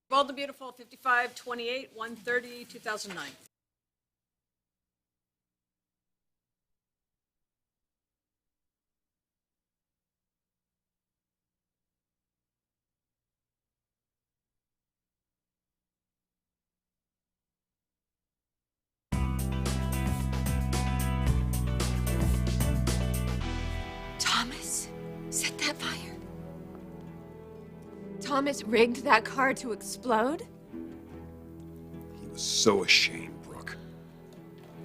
Well, the beautiful 55, 28, 130, 2009. Thomas set that fire. Thomas rigged that car to explode? He was so ashamed, Brooke.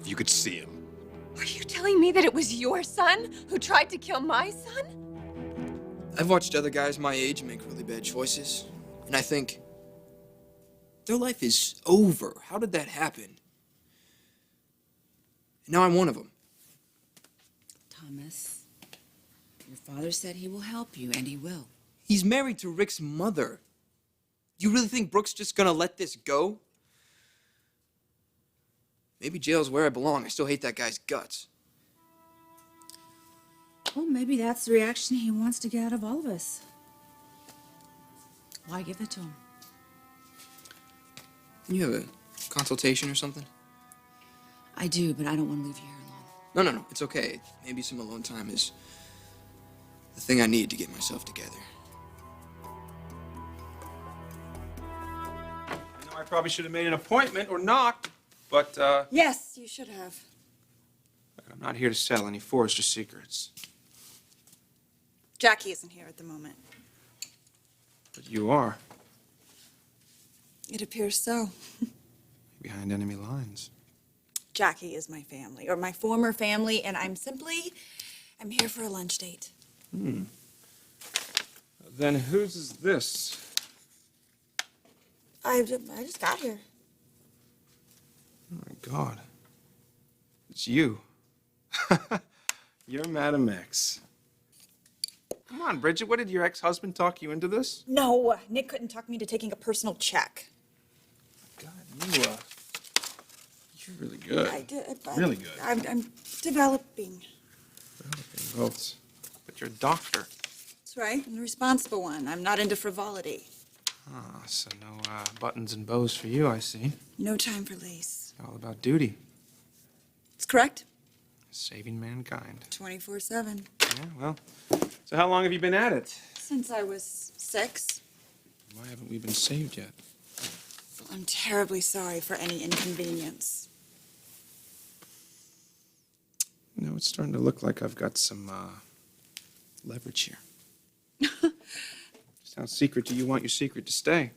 If you could see him. Are you telling me that it was your son who tried to kill my son? I've watched other guys my age make really bad choices, and I think, their life is over. How did that happen? And now I'm one of them. Thomas, your father said he will help you, and he will. He's married to Rick's mother. Do you really think Brooke's just gonna let this go? Maybe jail's where I belong. I still hate that guy's guts. Well, maybe that's the reaction he wants to get out of all of us. Why give it to him? You have a consultation or something? I do, but I don't want to leave you here alone. No, it's okay. Maybe some alone time is the thing I need to get myself together. I probably should have made an appointment or knocked, but, Yes, you should have. I'm not here to sell any Forrester secrets. Jackie isn't here at the moment. But you are. It appears so. Behind enemy lines. Jackie is my family, or my former family, and I'm here for a lunch date. Then whose is this? I just got here. Oh my God. It's you. You're Madam X. Come on, Bridget, what did your ex-husband talk you into this? No, Nick couldn't talk me into taking a personal check. God, you're really good. I did. Really good. I'm developing. Well, but you're a doctor. That's right. I'm the responsible one. I'm not into frivolity. Ah, so no buttons and bows for you, I see. No time for lace. All about duty. It's correct. Saving mankind. 24/7. Yeah, well, so how long have you been at it? Since I was 6. Why haven't we been saved yet? I'm terribly sorry for any inconvenience. You know, it's starting to look like I've got some leverage here. Just how secret do you want your secret to stay?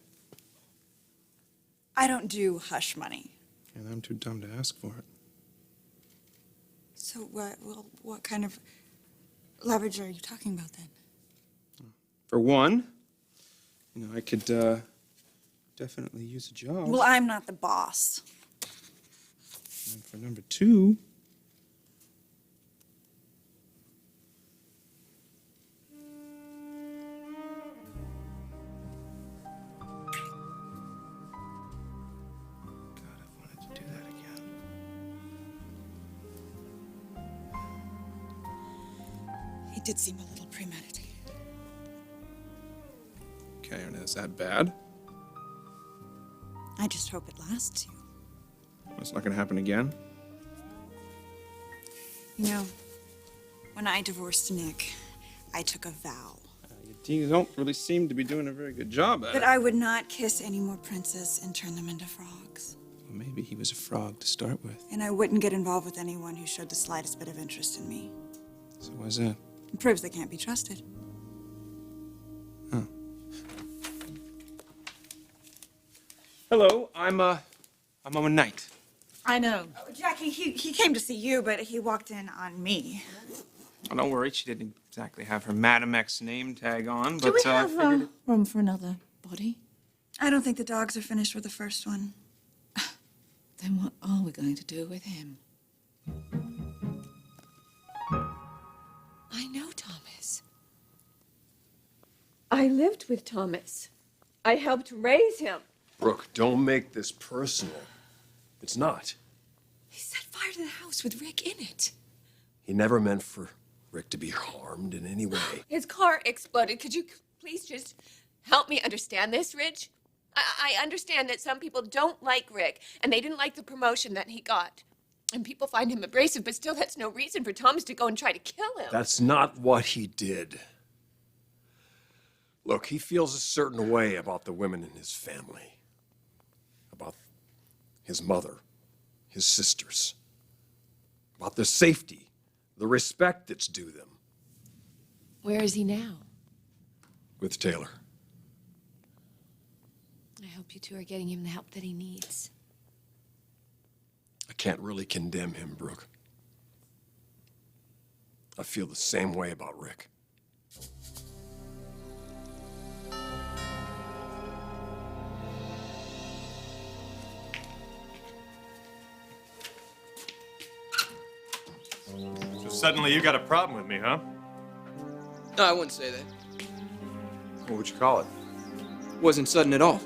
I don't do hush money. And I'm too dumb to ask for it. So what kind of leverage are you talking about then? For one, you know, I could definitely use a job. Well, I'm not the boss. And for number two, God, I've wanted to do that again. It did seem a little premeditated. Okay, and is that bad? I just hope it lasts you. It's not going to happen again? You know, when I divorced Nick, I took a vow You don't really seem to be doing a very good job at that it. I would not kiss any more princes and turn them into frogs. Well, maybe he was a frog to start with. And I wouldn't get involved with anyone who showed the slightest bit of interest in me. So why's that? It proves they can't be trusted. Huh. Hello, I'm Owen Knight. I know. Oh, Jackie, he came to see you, but he walked in on me. Oh, don't worry, she didn't exactly have her Madam X name tag on, but Do we I have figured it... room for another body? I don't think the dogs are finished with the first one. Then what are we going to do with him? I know Thomas. I lived with Thomas. I helped raise him. Brooke, don't make this personal. It's not. He set fire to the house with Rick in it. He never meant for Rick to be harmed in any way. His car exploded. Could you please just help me understand this, Ridge? I understand that some people don't like Rick, and they didn't like the promotion that he got. And people find him abrasive, but still that's no reason for Thomas to go and try to kill him. That's not what he did. Look, he feels a certain way about the women in his family. About his mother, his sisters. About their safety, the respect that's due them. Where is he now? With Taylor. I hope you two are getting him the help that he needs. I can't really condemn him, Brooke. I feel the same way about Rick. So suddenly you got a problem with me, huh? No, I wouldn't say that. What would you call it? Wasn't sudden at all.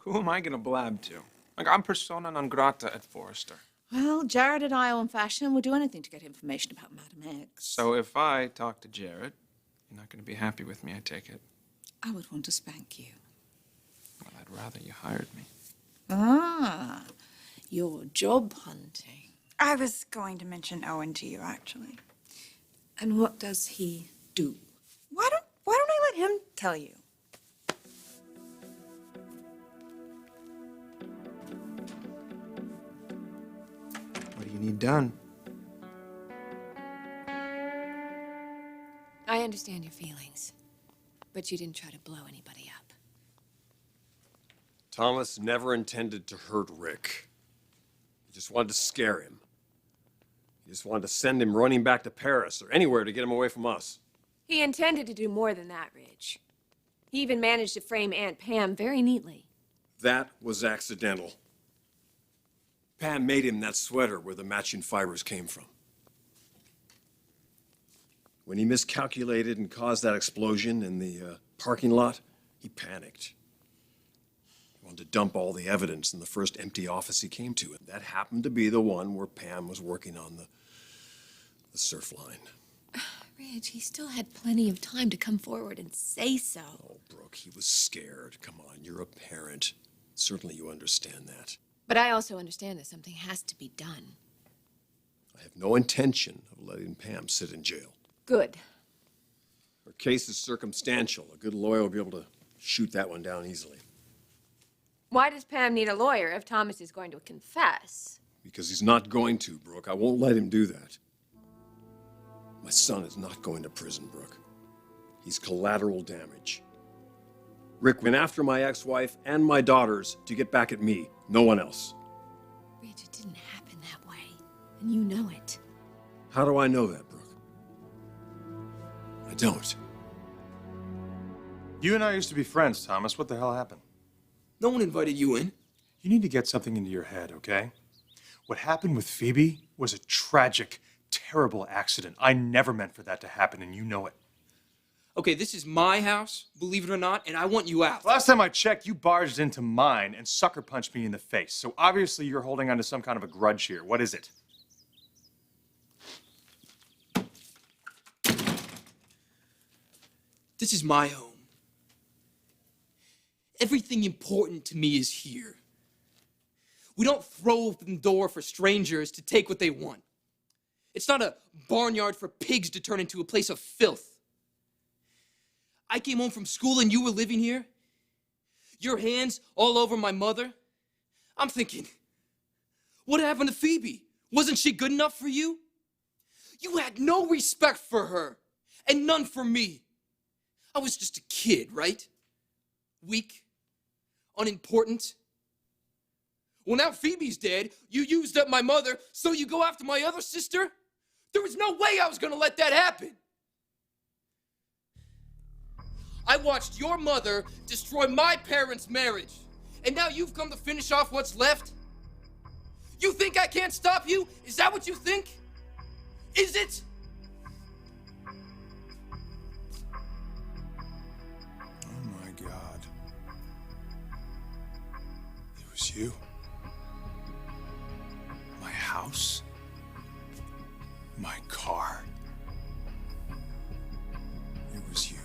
Who am I gonna blab to? Like, I'm persona non grata at Forrester. Well, Jared and I, old-fashioned, will do anything to get information about Madam X. So if I talk to Jared, you're not gonna be happy with me, I take it. I would want to spank you. Well, I'd rather you hired me. Ah, you're job hunting. I was going to mention Owen to you, actually. And what does he do? Why don't I let him tell you? What do you need done? I understand your feelings, but you didn't try to blow anybody up. Thomas never intended to hurt Rick. He just wanted to scare him. He just wanted to send him running back to Paris or anywhere to get him away from us. He intended to do more than that, Ridge. He even managed to frame Aunt Pam very neatly. That was accidental. Pam made him that sweater where the matching fibers came from. When he miscalculated and caused that explosion in the parking lot, he panicked. He wanted to dump all the evidence in the first empty office he came to. And that happened to be the one where Pam was working on the surf line. Ridge, he still had plenty of time to come forward and say so. Oh, Brooke, he was scared. Come on, you're a parent. Certainly you understand that. But I also understand that something has to be done. I have no intention of letting Pam sit in jail. Good. Her case is circumstantial. A good lawyer will be able to shoot that one down easily. Why does Pam need a lawyer if Thomas is going to confess? Because he's not going to, Brooke. I won't let him do that. My son is not going to prison, Brooke. He's collateral damage. Rick went after my ex-wife and my daughters to get back at me, no one else. Ridge, it didn't happen that way, and you know it. How do I know that, Brooke? I don't. You and I used to be friends, Thomas. What the hell happened? No one invited you in. You need to get something into your head, okay? What happened with Phoebe was a tragic, terrible accident. I never meant for that to happen, and you know it. Okay, this is my house, believe it or not, and I want you out. Last time I checked, you barged into mine and sucker punched me in the face. So obviously you're holding on to some kind of a grudge here. What is it? This is my home. Everything important to me is here. We don't throw open the door for strangers to take what they want. It's not a barnyard for pigs to turn into a place of filth. I came home from school and you were living here. Your hands all over my mother. I'm thinking, what happened to Phoebe? Wasn't she good enough for you? You had no respect for her and none for me. I was just a kid, right? Weak, unimportant. Well, now Phoebe's dead. You used up my mother, so you go after my other sister? There was no way I was gonna let that happen. I watched your mother destroy my parents' marriage, and now you've come to finish off what's left? You think I can't stop you? Is that what you think? Is it? was you. My house. My car. It was you.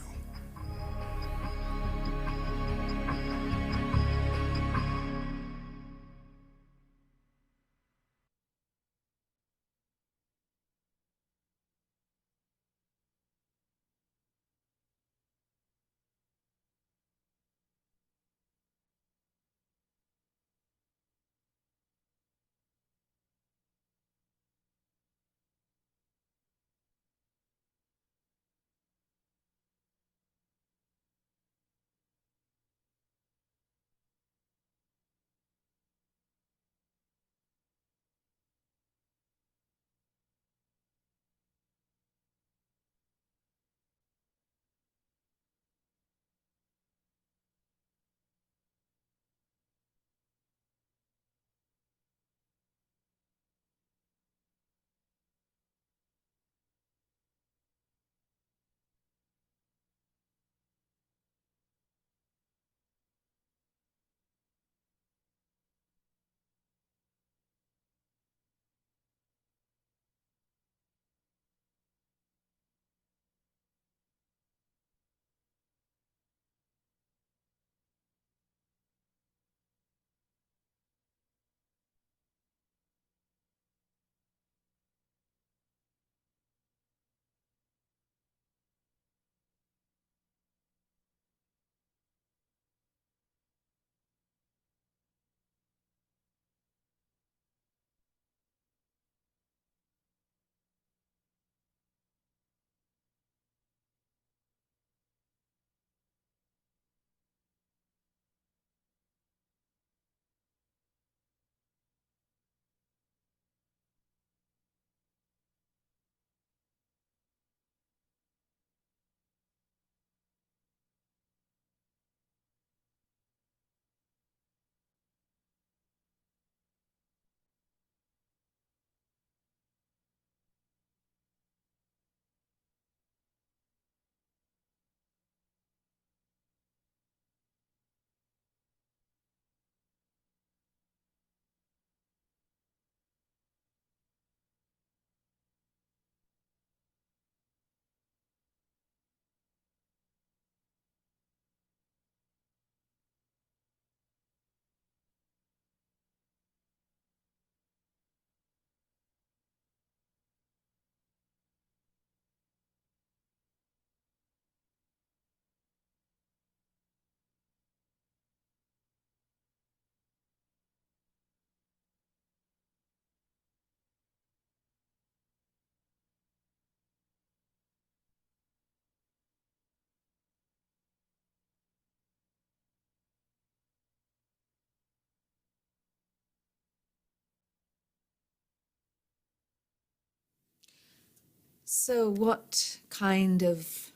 So what kind of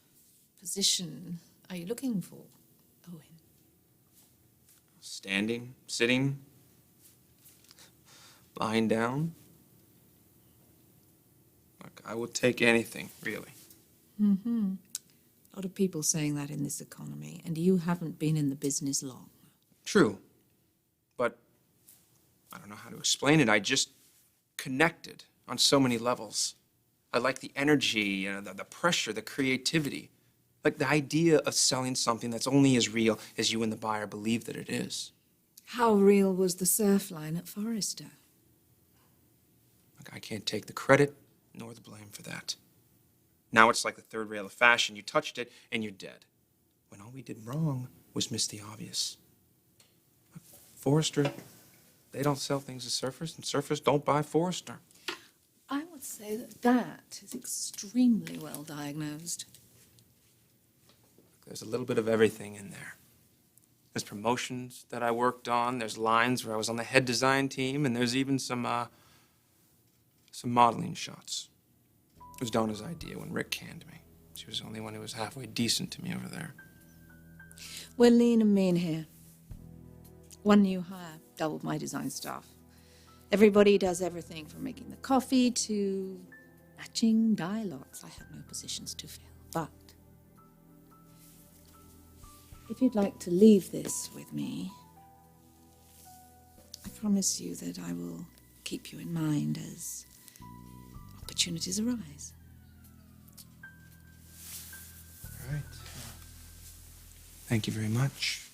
position are you looking for, Owen? Standing, sitting, lying down. Look, I would take anything, really. Mm-hmm. A lot of people saying that in this economy, and you haven't been in the business long. True. But I don't know how to explain it. I just connected on so many levels. I like the energy, the pressure, the creativity. Like the idea of selling something that's only as real as you and the buyer believe that it is. How real was the surf line at Forrester? Look, I can't take the credit nor the blame for that. Now it's like the third rail of fashion. You touched it and you're dead. When all we did wrong was miss the obvious. Look, Forrester, they don't sell things to surfers, and surfers don't buy Forrester. I would say that that is extremely well diagnosed. There's a little bit of everything in there. There's promotions that I worked on. There's lines where I was on the head design team, and there's even some modeling shots. It was Donna's idea when Rick canned me. She was the only one who was halfway decent to me over there. We're lean and mean here. One new hire doubled my design staff. Everybody does everything from making the coffee to matching dialogues. I have no positions to fill, but if you'd like to leave this with me, promise you that I will keep you in mind as opportunities arise. All right. Thank you very much,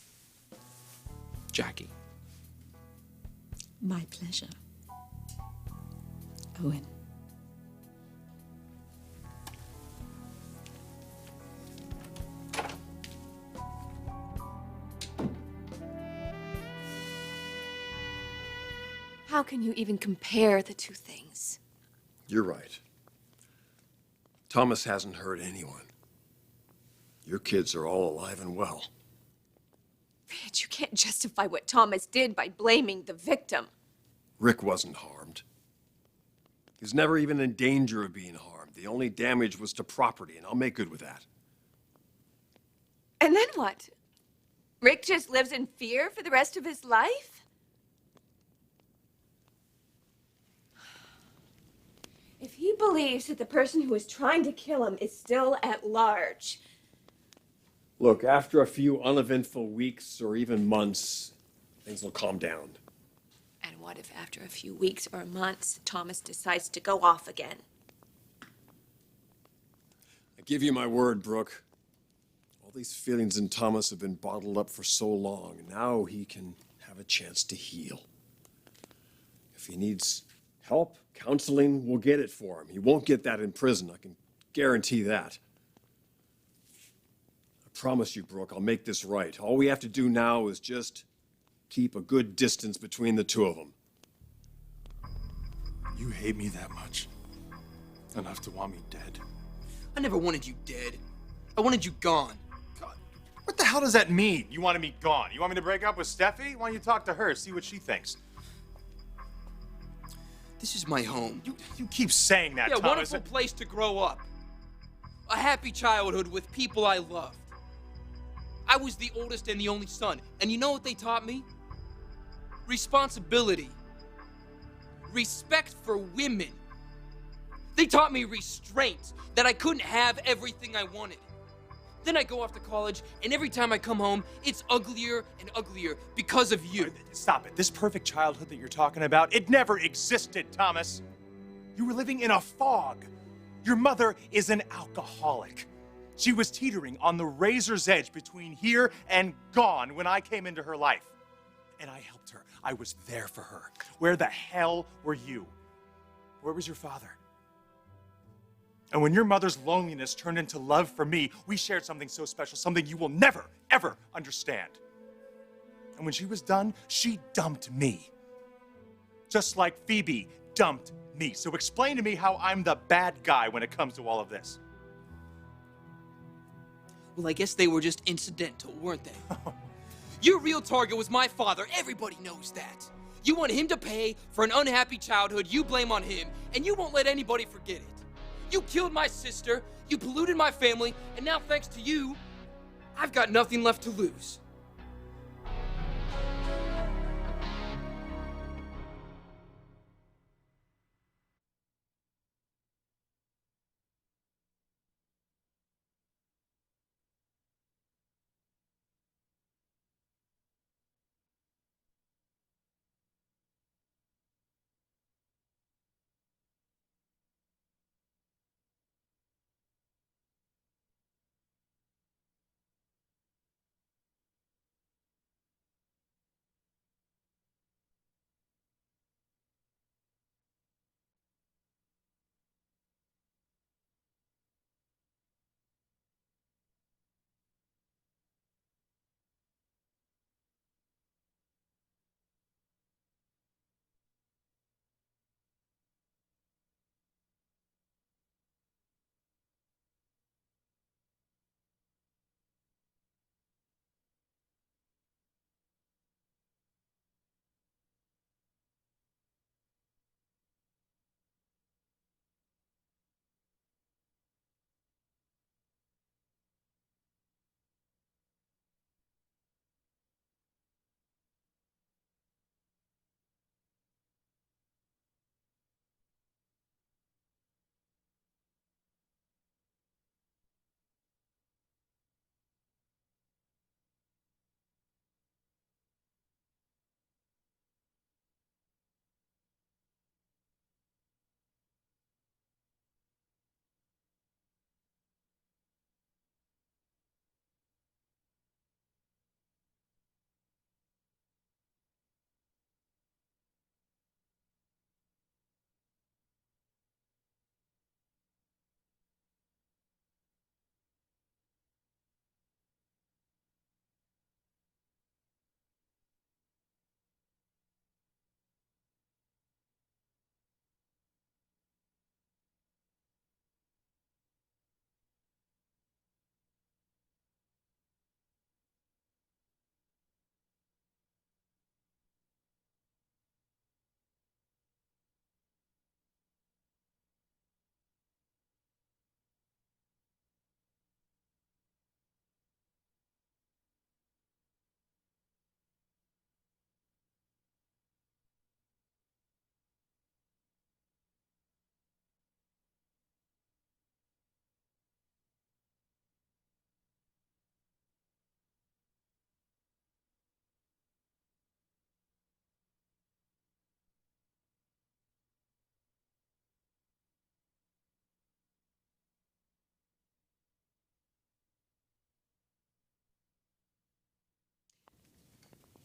Jackie. My pleasure. Owen. How can you even compare the two things? You're right. Thomas hasn't hurt anyone. Your kids are all alive and well. Ridge, you can't justify what Thomas did by blaming the victim. Rick wasn't harmed. He was never even in danger of being harmed. The only damage was to property, and I'll make good with that. And then what? Rick just lives in fear for the rest of his life? If he believes that the person who is trying to kill him is still at large. Look, after a few uneventful weeks or even months, things will calm down. And what if after a few weeks or months, Thomas decides to go off again? I give you my word, Brooke. All these feelings in Thomas have been bottled up for so long. Now he can have a chance to heal. If he needs help, counseling, we'll get it for him. He won't get that in prison. I can guarantee that. I promise you, Brooke, I'll make this right. All we have to do now is just keep a good distance between the two of them. You hate me that much? Enough to want me dead? I never wanted you dead. I wanted you gone. God, what the hell does that mean? You wanted me gone? You want me to break up with Steffi? Why don't you talk to her, see what she thinks? This is my home. You keep saying that, Yeah, Thomas. wonderful place to grow up. A happy childhood with people I loved. I was the oldest and the only son. And you know what they taught me? Responsibility. Respect for women. They taught me restraint, that I couldn't have everything I wanted. Then I go off to college, and every time I come home, it's uglier and uglier because of you. Stop it. This perfect childhood that you're talking about, it never existed, Thomas. You were living in a fog. Your mother is an alcoholic. She was teetering on the razor's edge between here and gone when I came into her life. And I helped her. I was there for her. Where the hell were you? Where was your father? And when your mother's loneliness turned into love for me, we shared something so special, something you will never, ever understand. And when she was done, she dumped me. Just like Phoebe dumped me. So explain to me how I'm the bad guy when it comes to all of this. Well, I guess they were just incidental, weren't they? Your real target was my father. Everybody knows that. You want him to pay for an unhappy childhood you blame on him, and you won't let anybody forget it. You killed my sister, you polluted my family, and now thanks to you, I've got nothing left to lose.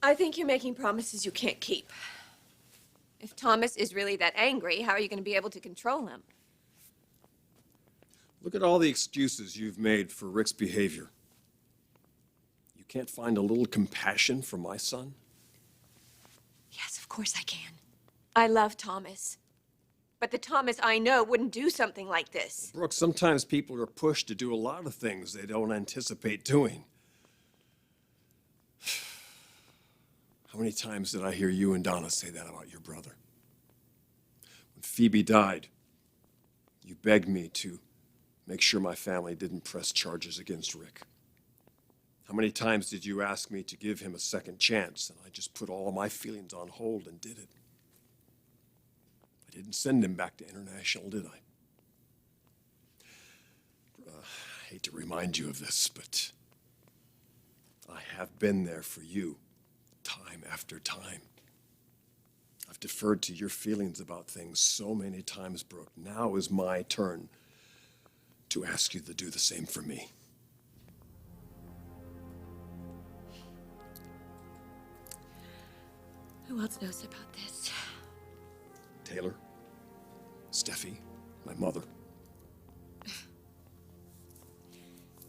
I think you're making promises you can't keep. If Thomas is really that angry, how are you going to be able to control him? Look at all the excuses you've made for Rick's behavior. You can't find a little compassion for my son? Yes, of course I can. I love Thomas. But the Thomas I know wouldn't do something like this. Brooke, sometimes people are pushed to do a lot of things they don't anticipate doing. How many times did I hear you and Donna say that about your brother? When Phoebe died, you begged me to make sure my family didn't press charges against Rick. How many times did you ask me to give him a second chance, and I just put all my feelings on hold and did it? I didn't send him back to international, did I? I hate to remind you of this, but I have been there for you time after time. I've deferred to your feelings about things so many times, Brooke. Now is my turn to ask you to do the same for me. Who else knows about this? Taylor, Steffi, my mother.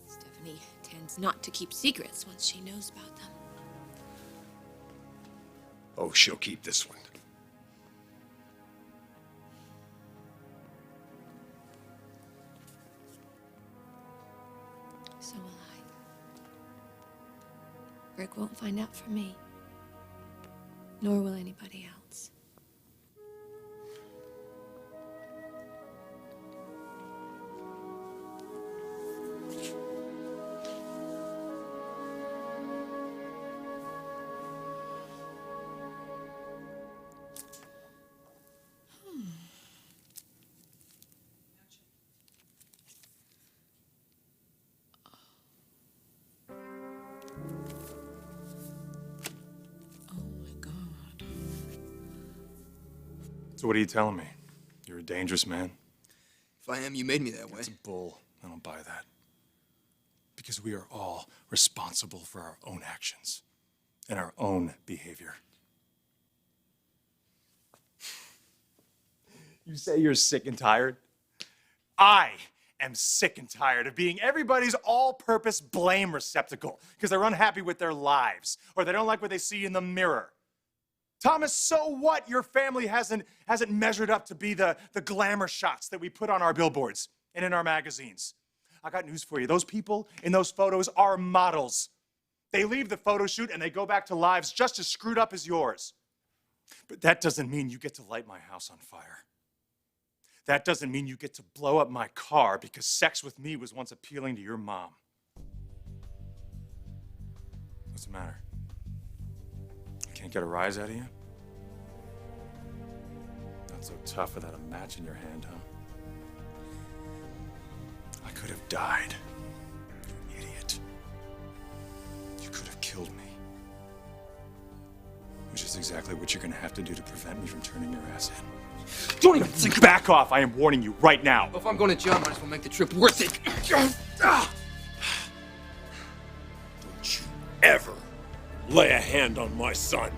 Stephanie tends not to keep secrets once she knows about them. Oh, she'll keep this one. So will I. Rick won't find out from me. Nor will anybody else. So what are you telling me? You're a dangerous man? If I am, you made me that way. That's bull. I don't buy that. Because we are all responsible for our own actions and our own behavior. You say you're sick and tired? I am sick and tired of being everybody's all-purpose blame receptacle because they're unhappy with their lives or they don't like what they see in the mirror. Thomas, so what? Your family hasn't measured up to be the glamour shots that we put on our billboards and in our magazines. I got news for you. Those people in those photos are models. They leave the photo shoot and they go back to lives just as screwed up as yours. But that doesn't mean you get to light my house on fire. That doesn't mean you get to blow up my car because sex with me was once appealing to your mom. What's the matter? I can't get a rise out of you? Not so tough without a match in your hand, huh? I could have died. You idiot. You could have killed me. Which is exactly what you're gonna have to do to prevent me from turning your ass in. Don't even think back off! I am warning you right now! Well, if I'm going to jail, I might as well make the trip worth it. Don't you ever lay a hand on my son.